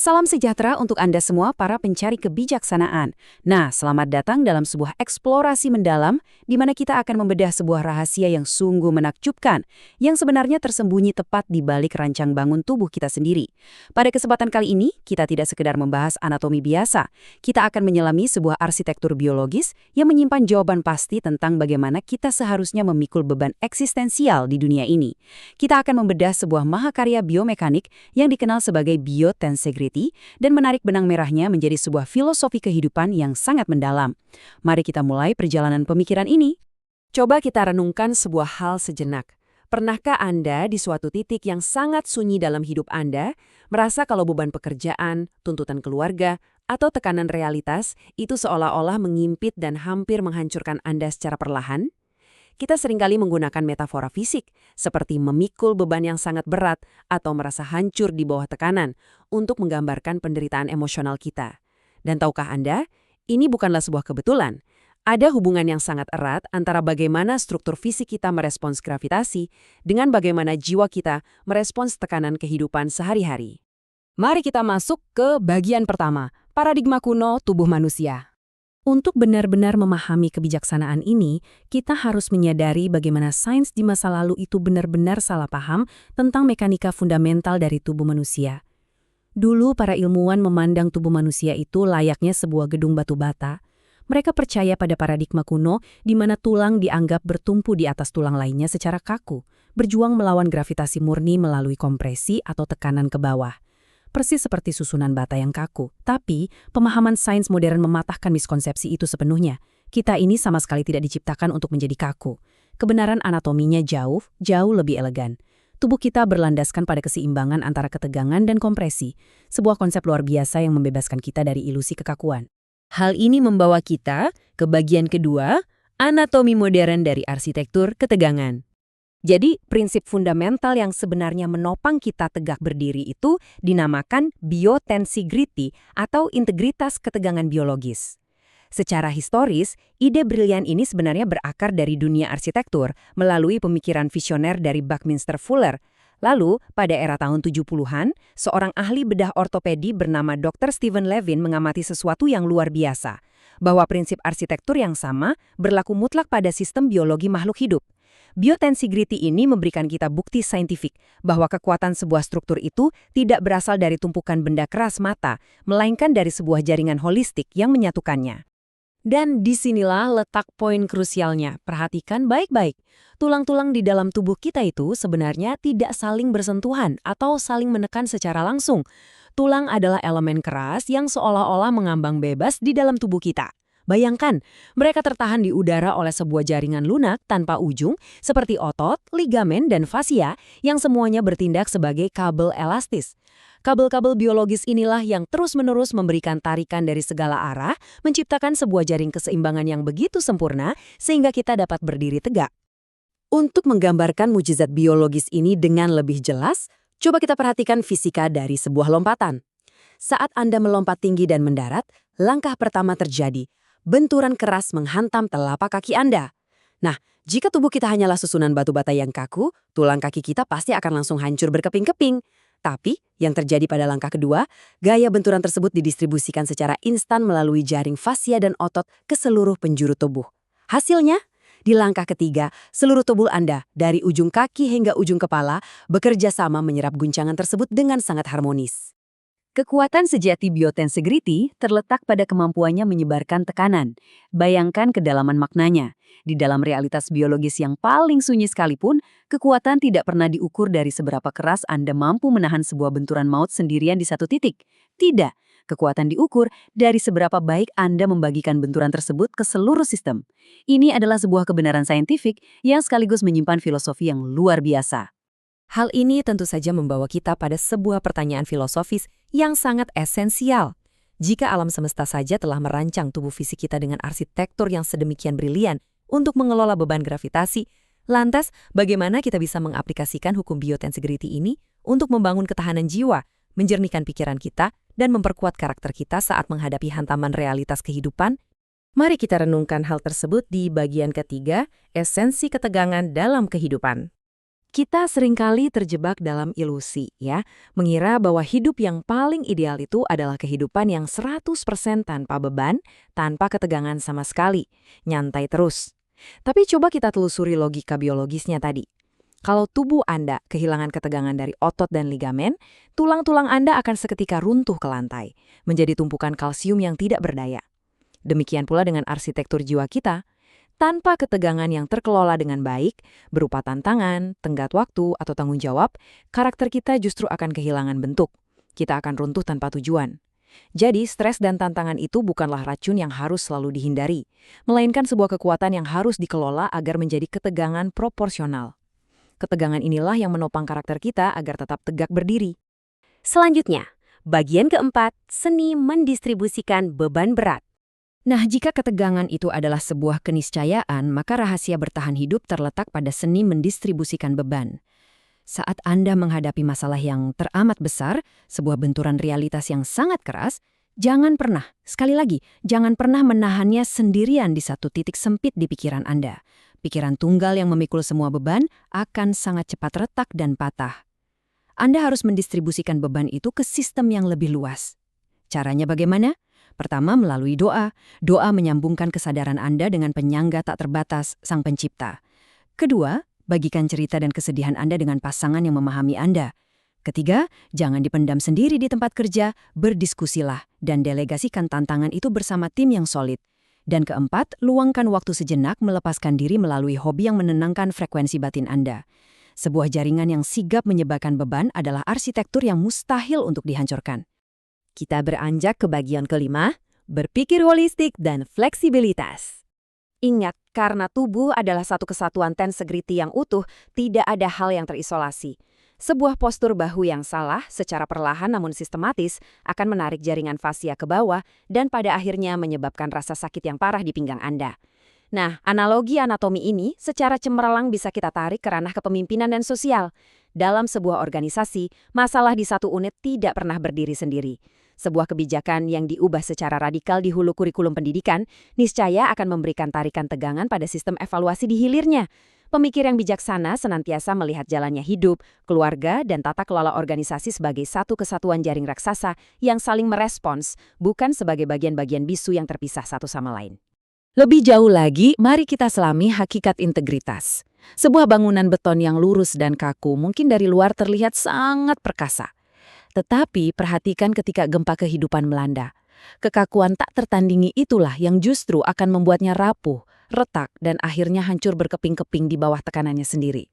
Salam sejahtera untuk Anda semua para pencari kebijaksanaan. Nah, selamat datang dalam sebuah eksplorasi mendalam di mana kita akan membedah sebuah rahasia yang sungguh menakjubkan, yang sebenarnya tersembunyi tepat di balik rancang bangun tubuh kita sendiri. Pada kesempatan kali ini, kita tidak sekedar membahas anatomi biasa. Kita akan menyelami sebuah arsitektur biologis yang menyimpan jawaban pasti tentang bagaimana kita seharusnya memikul beban eksistensial di dunia ini. Kita akan membedah sebuah mahakarya biomekanik yang dikenal sebagai biotensegrity dan menarik benang merahnya menjadi sebuah filosofi kehidupan yang sangat mendalam. Mari kita mulai perjalanan pemikiran ini. Coba kita renungkan sebuah hal sejenak. Pernahkah Anda di suatu titik yang sangat sunyi dalam hidup Anda, merasa kalau beban pekerjaan, tuntutan keluarga, atau tekanan realitas itu seolah-olah mengimpit dan hampir menghancurkan Anda secara perlahan? Kita seringkali menggunakan metafora fisik, seperti memikul beban yang sangat berat atau merasa hancur di bawah tekanan, untuk menggambarkan penderitaan emosional kita. Dan tahukah Anda, ini bukanlah sebuah kebetulan. Ada hubungan yang sangat erat antara bagaimana struktur fisik kita merespons gravitasi dengan bagaimana jiwa kita merespons tekanan kehidupan sehari-hari. Mari kita masuk ke bagian pertama, paradigma kuno tubuh manusia. Untuk benar-benar memahami kebijaksanaan ini, kita harus menyadari bagaimana sains di masa lalu itu benar-benar salah paham tentang mekanika fundamental dari tubuh manusia. Dulu para ilmuwan memandang tubuh manusia itu layaknya sebuah gedung batu bata. Mereka percaya pada paradigma kuno di mana tulang dianggap bertumpu di atas tulang lainnya secara kaku, berjuang melawan gravitasi murni melalui kompresi atau tekanan ke bawah. Persis seperti susunan bata yang kaku. Tapi, pemahaman sains modern mematahkan miskonsepsi itu sepenuhnya. Kita ini sama sekali tidak diciptakan untuk menjadi kaku. Kebenaran anatominya jauh lebih elegan. Tubuh kita berlandaskan pada keseimbangan antara ketegangan dan kompresi, sebuah konsep luar biasa yang membebaskan kita dari ilusi kekakuan. Hal ini membawa kita ke bagian kedua, anatomi modern dari arsitektur ketegangan. Jadi, prinsip fundamental yang sebenarnya menopang kita tegak berdiri itu dinamakan biotensegrity atau integritas ketegangan biologis. Secara historis, ide brilian ini sebenarnya berakar dari dunia arsitektur melalui pemikiran visioner dari Buckminster Fuller. Lalu, pada era tahun 70-an, seorang ahli bedah ortopedi bernama Dr. Stephen Levin mengamati sesuatu yang luar biasa, bahwa prinsip arsitektur yang sama berlaku mutlak pada sistem biologi makhluk hidup. Biotensegrity ini memberikan kita bukti saintifik bahwa kekuatan sebuah struktur itu tidak berasal dari tumpukan benda keras mata, melainkan dari sebuah jaringan holistik yang menyatukannya. Dan disinilah letak poin krusialnya. Perhatikan baik-baik. Tulang-tulang di dalam tubuh kita itu sebenarnya tidak saling bersentuhan atau saling menekan secara langsung. Tulang adalah elemen keras yang seolah-olah mengambang bebas di dalam tubuh kita. Bayangkan, mereka tertahan di udara oleh sebuah jaringan lunak tanpa ujung seperti otot, ligamen, dan fasia yang semuanya bertindak sebagai kabel elastis. Kabel-kabel biologis inilah yang terus-menerus memberikan tarikan dari segala arah, menciptakan sebuah jaring keseimbangan yang begitu sempurna sehingga kita dapat berdiri tegak. Untuk menggambarkan mukjizat biologis ini dengan lebih jelas, coba kita perhatikan fisika dari sebuah lompatan. Saat Anda melompat tinggi dan mendarat, langkah pertama terjadi. Benturan keras menghantam telapak kaki Anda. Nah, jika tubuh kita hanyalah susunan batu bata yang kaku, tulang kaki kita pasti akan langsung hancur berkeping-keping. Tapi, yang terjadi pada langkah kedua, gaya benturan tersebut didistribusikan secara instan melalui jaring fasia dan otot ke seluruh penjuru tubuh. Hasilnya, di langkah ketiga, seluruh tubuh Anda, dari ujung kaki hingga ujung kepala, bekerja sama menyerap guncangan tersebut dengan sangat harmonis. Kekuatan sejati biotensegrity terletak pada kemampuannya menyebarkan tekanan. Bayangkan kedalaman maknanya. Di dalam realitas biologis yang paling sunyi sekalipun, kekuatan tidak pernah diukur dari seberapa keras Anda mampu menahan sebuah benturan maut sendirian di satu titik. Tidak, kekuatan diukur dari seberapa baik Anda membagikan benturan tersebut ke seluruh sistem. Ini adalah sebuah kebenaran saintifik yang sekaligus menyimpan filosofi yang luar biasa. Hal ini tentu saja membawa kita pada sebuah pertanyaan filosofis yang sangat esensial. Jika alam semesta saja telah merancang tubuh fisik kita dengan arsitektur yang sedemikian brilian untuk mengelola beban gravitasi, lantas bagaimana kita bisa mengaplikasikan hukum biotensegrity ini untuk membangun ketahanan jiwa, menjernihkan pikiran kita, dan memperkuat karakter kita saat menghadapi hantaman realitas kehidupan? Mari kita renungkan hal tersebut di bagian ketiga, esensi ketegangan dalam kehidupan. Kita seringkali terjebak dalam ilusi, ya, mengira bahwa hidup yang paling ideal itu adalah kehidupan yang 100% tanpa beban, tanpa ketegangan sama sekali, nyantai terus. Tapi coba kita telusuri logika biologisnya tadi. Kalau tubuh Anda kehilangan ketegangan dari otot dan ligamen, tulang-tulang Anda akan seketika runtuh ke lantai, menjadi tumpukan kalsium yang tidak berdaya. Demikian pula dengan arsitektur jiwa kita. Tanpa ketegangan yang terkelola dengan baik, berupa tantangan, tenggat waktu, atau tanggung jawab, karakter kita justru akan kehilangan bentuk. Kita akan runtuh tanpa tujuan. Jadi, stres dan tantangan itu bukanlah racun yang harus selalu dihindari, melainkan sebuah kekuatan yang harus dikelola agar menjadi ketegangan proporsional. Ketegangan inilah yang menopang karakter kita agar tetap tegak berdiri. Selanjutnya, bagian keempat, seni mendistribusikan beban berat. Nah, jika ketegangan itu adalah sebuah keniscayaan, maka rahasia bertahan hidup terletak pada seni mendistribusikan beban. Saat Anda menghadapi masalah yang teramat besar, sebuah benturan realitas yang sangat keras, jangan pernah, sekali lagi, jangan pernah menahannya sendirian di satu titik sempit di pikiran Anda. Pikiran tunggal yang memikul semua beban akan sangat cepat retak dan patah. Anda harus mendistribusikan beban itu ke sistem yang lebih luas. Caranya bagaimana? Pertama, melalui doa. Doa menyambungkan kesadaran Anda dengan penyangga tak terbatas, Sang Pencipta. Kedua, bagikan cerita dan kesedihan Anda dengan pasangan yang memahami Anda. Ketiga, jangan dipendam sendiri di tempat kerja, berdiskusilah, dan delegasikan tantangan itu bersama tim yang solid. Dan keempat, luangkan waktu sejenak melepaskan diri melalui hobi yang menenangkan frekuensi batin Anda. Sebuah jaringan yang sigap menyebabkan beban adalah arsitektur yang mustahil untuk dihancurkan. Kita beranjak ke bagian kelima, berpikir holistik dan fleksibilitas. Ingat, karena tubuh adalah satu kesatuan tensegrity yang utuh, tidak ada hal yang terisolasi. Sebuah postur bahu yang salah, secara perlahan namun sistematis, akan menarik jaringan fasia ke bawah dan pada akhirnya menyebabkan rasa sakit yang parah di pinggang Anda. Nah, analogi anatomi ini secara cemerlang bisa kita tarik ke ranah kepemimpinan dan sosial. Dalam sebuah organisasi, masalah di satu unit tidak pernah berdiri sendiri. Sebuah kebijakan yang diubah secara radikal di hulu kurikulum pendidikan, niscaya akan memberikan tarikan tegangan pada sistem evaluasi di hilirnya. Pemikir yang bijaksana senantiasa melihat jalannya hidup, keluarga, dan tata kelola organisasi sebagai satu kesatuan jaring raksasa yang saling merespons, bukan sebagai bagian-bagian bisu yang terpisah satu sama lain. Lebih jauh lagi, mari kita selami hakikat integritas. Sebuah bangunan beton yang lurus dan kaku mungkin dari luar terlihat sangat perkasa. Tetapi perhatikan ketika gempa kehidupan melanda. Kekakuan tak tertandingi itulah yang justru akan membuatnya rapuh, retak, dan akhirnya hancur berkeping-keping di bawah tekanannya sendiri.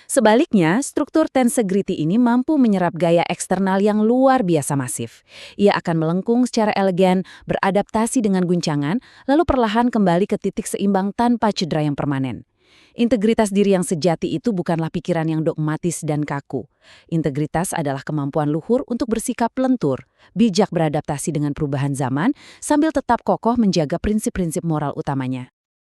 Sebaliknya, struktur tensegrity ini mampu menyerap gaya eksternal yang luar biasa masif. Ia akan melengkung secara elegan, beradaptasi dengan guncangan, lalu perlahan kembali ke titik seimbang tanpa cedera yang permanen. Integritas diri yang sejati itu bukanlah pikiran yang dogmatis dan kaku. Integritas adalah kemampuan luhur untuk bersikap lentur, bijak beradaptasi dengan perubahan zaman, sambil tetap kokoh menjaga prinsip-prinsip moral utamanya.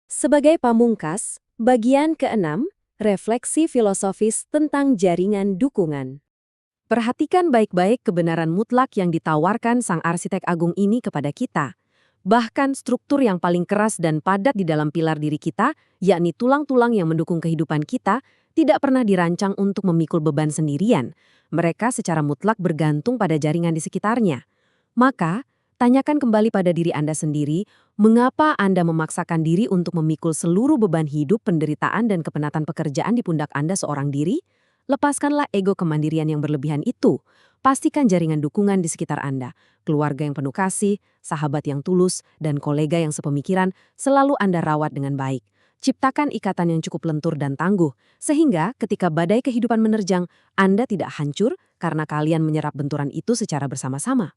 Sebagai pamungkas, bagian keenam, refleksi filosofis tentang jaringan dukungan. Perhatikan baik-baik kebenaran mutlak yang ditawarkan sang arsitek agung ini kepada kita. Bahkan struktur yang paling keras dan padat di dalam pilar diri kita, yakni tulang-tulang yang mendukung kehidupan kita, tidak pernah dirancang untuk memikul beban sendirian. Mereka secara mutlak bergantung pada jaringan di sekitarnya. Maka, tanyakan kembali pada diri Anda sendiri, mengapa Anda memaksakan diri untuk memikul seluruh beban hidup, penderitaan, dan kepenatan pekerjaan di pundak Anda seorang diri? Lepaskanlah ego kemandirian yang berlebihan itu. Pastikan jaringan dukungan di sekitar Anda, keluarga yang penuh kasih, sahabat yang tulus, dan kolega yang sepemikiran selalu Anda rawat dengan baik. Ciptakan ikatan yang cukup lentur dan tangguh, sehingga ketika badai kehidupan menerjang, Anda tidak hancur karena kalian menyerap benturan itu secara bersama-sama.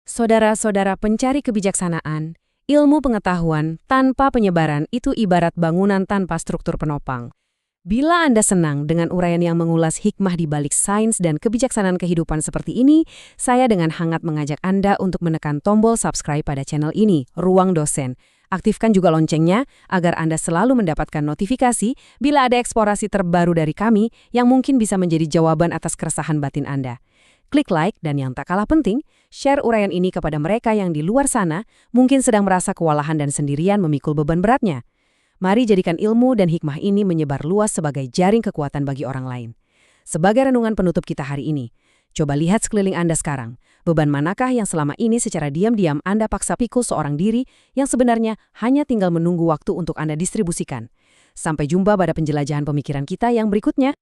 Saudara-saudara pencari kebijaksanaan, ilmu pengetahuan tanpa penyebaran itu ibarat bangunan tanpa struktur penopang. Bila Anda senang dengan uraian yang mengulas hikmah di balik sains dan kebijaksanaan kehidupan seperti ini, saya dengan hangat mengajak Anda untuk menekan tombol subscribe pada channel ini, Ruang Dosen. Aktifkan juga loncengnya agar Anda selalu mendapatkan notifikasi bila ada eksplorasi terbaru dari kami yang mungkin bisa menjadi jawaban atas keresahan batin Anda. Klik like dan yang tak kalah penting, share uraian ini kepada mereka yang di luar sana mungkin sedang merasa kewalahan dan sendirian memikul beban beratnya. Mari jadikan ilmu dan hikmah ini menyebar luas sebagai jaring kekuatan bagi orang lain. Sebagai renungan penutup kita hari ini, coba lihat sekeliling Anda sekarang. Beban manakah yang selama ini secara diam-diam Anda paksa pikul seorang diri yang sebenarnya hanya tinggal menunggu waktu untuk Anda distribusikan? Sampai jumpa pada penjelajahan pemikiran kita yang berikutnya.